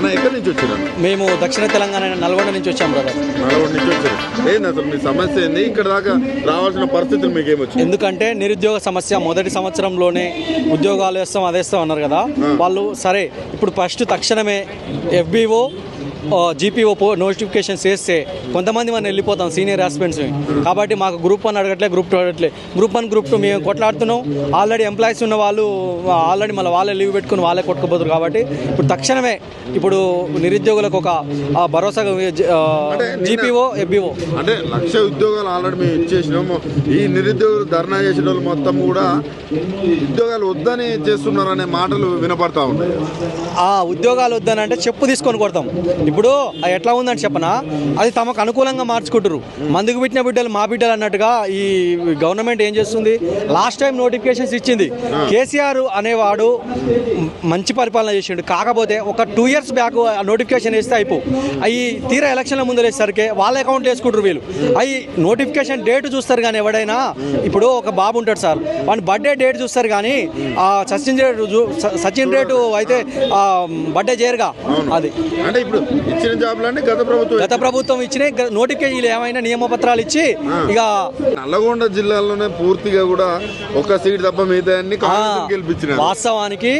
అన్న ఎక్కడి నుంచి వచ్చారు? మేము దక్షిణ తెలంగాణ నల్గొండ నుంచి వచ్చాం బ్రదర్. నల్గొండ నుంచి వచ్చారు. ఏంది అసలు మీ సమస్య ఏంది? ఇక్కడ దాకా రావాల్సిన పరిస్థితులు మీకు ఏమొచ్చింది? ఎందుకంటే నిరుద్యోగ సమస్య మొదటి సంవత్సరంలోనే ఉద్యోగాలు వేస్తాం అదేస్తాం అన్నారు కదా వాళ్ళు. సరే ఇప్పుడు ఫస్ట్ తక్షణమే FBO GPO నోటిఫికేషన్స్ వేస్తే కొంతమంది మనం వెళ్ళిపోతాం సీనియర్ ఆస్పిరెంట్స్. కాబట్టి మాకు గ్రూప్ 1 అడగట్లే, గ్రూప్ 2 అడగట్లే. గ్రూప్ 1 గ్రూప్ 2 మేము కొట్లాడుతున్నాం. ఆల్రెడీ ఎంప్లాయీస్ ఉన్న వాళ్ళు ఆల్రెడీ మళ్ళీ వాళ్ళే లీవ్ పెట్టుకుని వాళ్ళే కొట్టుకుపోతారు. కాబట్టి ఇప్పుడు తక్షణమే ఇప్పుడు నిరుద్యోగులకు ఒక భరోసాగా GPO FBO అంటే 1,00,000 ఉద్యోగాలు ఆల్రెడీ మేము ఇచ్చేసినాము. ఈ నిరుద్యోగులు ధర్నా చేసిన వాళ్ళు మొత్తం కూడా ఉద్యోగాలు వద్దని చేస్తున్నారు అనే మాటలు వినపడతా ఉన్నాయి. ఉద్యోగాలు వద్దని అంటే చెప్పు తీసుకొని కొడతాం. ఇప్పుడు ఎట్లా ఉందని చెప్పనా, అది తమకు అనుకూలంగా మార్చుకుంటారు. మందుకు పెట్టిన బిడ్డలు మా బిడ్డలు అన్నట్టుగా ఈ గవర్నమెంట్ ఏం చేస్తుంది, లాస్ట్ టైం నోటిఫికేషన్స్ ఇచ్చింది. కేసీఆర్ అనేవాడు మంచి పరిపాలన చేసిండు. కాకపోతే ఒక 2 years బ్యాక్ నోటిఫికేషన్ వేస్తే అయిపో అవి తీరా ఎలక్షన్ల ముందు వేసరికి వాళ్ళ అకౌంట్ వేసుకుంటారు వీళ్ళు. అవి నోటిఫికేషన్ డేట్ చూస్తారు కానీ ఎవడైనా ఇప్పుడు ఒక బాబు ఉంటాడు సార్, వాడి బర్త్డే డేట్ చూస్తారు కానీ సచిన్ రేటు అయితే బర్త్డే చేయరుగా. అది అంటే ఇప్పుడు ఇచ్చిన జాబ్లన్నీ గత ప్రభుత్వం ఇచ్చిన నోటిఫికేషన్ ఏమైనా నియమపత్రాలు ఇచ్చి ఇక నల్లగొండ జిల్లాలోనే పూర్తిగా కూడా ఒక సీట్ తప్ప మిగతా గెలిపించిన. వాస్తవానికి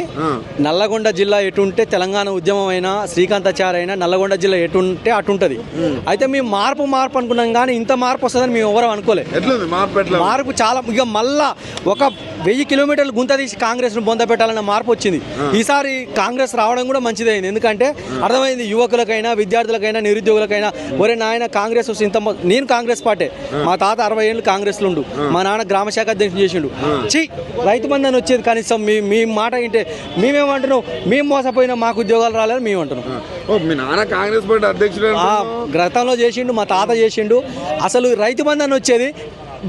నల్లగొండ జిల్లా ఎటుంటే తెలంగాణ ఉద్యమం అయినా శ్రీకాంతాచారి అయినా నల్లగొండ జిల్లా ఎటుంటే అటుంటది. అయితే మేము మార్పు అనుకున్నాం కానీ ఇంత మార్పు వస్తుందని మేము ఎవరు అనుకోలేదు. మార్పు చాలా ఇక మళ్ళా ఒక 1000 కిలోమీటర్లు గుంత తీసి కాంగ్రెస్ ను బొంద పెట్టాలన్న మార్పు వచ్చింది. ఈసారి కాంగ్రెస్ రావడం కూడా మంచిదైంది. ఎందుకంటే అర్థమైంది యువకులకైనా విద్యార్థులకైనా నిరుద్యోగులకైనా, ఒరే నాయన కాంగ్రెస్ వస్తే ఇంత. నేను కాంగ్రెస్ పార్టీ, మా తాత 60 ఏళ్ళు కాంగ్రెస్లో ఉండు, మా నాన్న గ్రామ శాఖ అధ్యక్షుడు చేసిండు. రైతు బంధు అని వచ్చేది కనీసం మీ మాట వింటే మేమేమంటున్నాం, మేము మోసపోయినా మాకు ఉద్యోగాలు రాలేదని మేము అంటున్నాం. మీ నాన్న కాంగ్రెస్ పార్టీ అధ్యక్షుడు గతంలో చేసిండు, మా తాత చేసిండు. అసలు రైతు బంధు అని వచ్చేది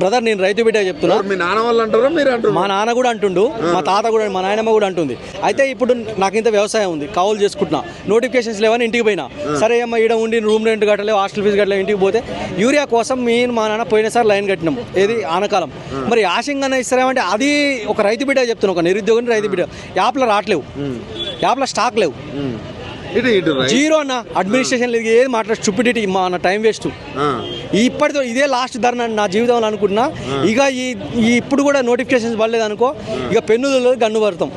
బ్రదర్, నేను రైతు బిడ్డ చెప్తున్నా. మీ నాన్న వాళ్ళు అంటారా మీరు అంటారు? మా నాన్న కూడా అంటుండు, మా తాత కూడా, మా నాయనమ్మ కూడా అంటుంది. అయితే ఇప్పుడు నాకు ఇంత వ్యవసాయం ఉంది, కౌలు చేసుకుంటున్నా, నోటిఫికేషన్స్ లేవని ఇంటికి పోయినా. సరే అమ్మ ఈడ ఉండి రూమ్ రెంట్ కట్టలేవు, హాస్టల్ ఫీజు కట్టలేవు, ఇంటికి పోతే యూరియా కోసం మా నాన్న పోయినసారి లైన్ కట్టినాం. ఏది ఆనకాలం. మరి ఆశంగానే ఇస్తారేమంటే అది ఒక రైతు బిడ్డ చెప్తున్నా, ఒక నిరుద్యోగిని రైతు బిడ్డ. యాప్లో రావట్లేవు, యాప్లో స్టాక్ లేవు, జీరో అన్న. అడ్మినిస్ట్రేషన్ లేదు, ఏది మాట్లాడు స్టూపిడిటీ, మన టైం వేస్ట్. ఇప్పటితో ఇదే లాస్ట్ ధర్నా నా జీవితంలో అనుకుంటున్నా. ఇక ఇప్పుడు కూడా నోటిఫికేషన్స్ పడలేదు అనుకో, ఇక పెన్నులు గన్ను పడతాం.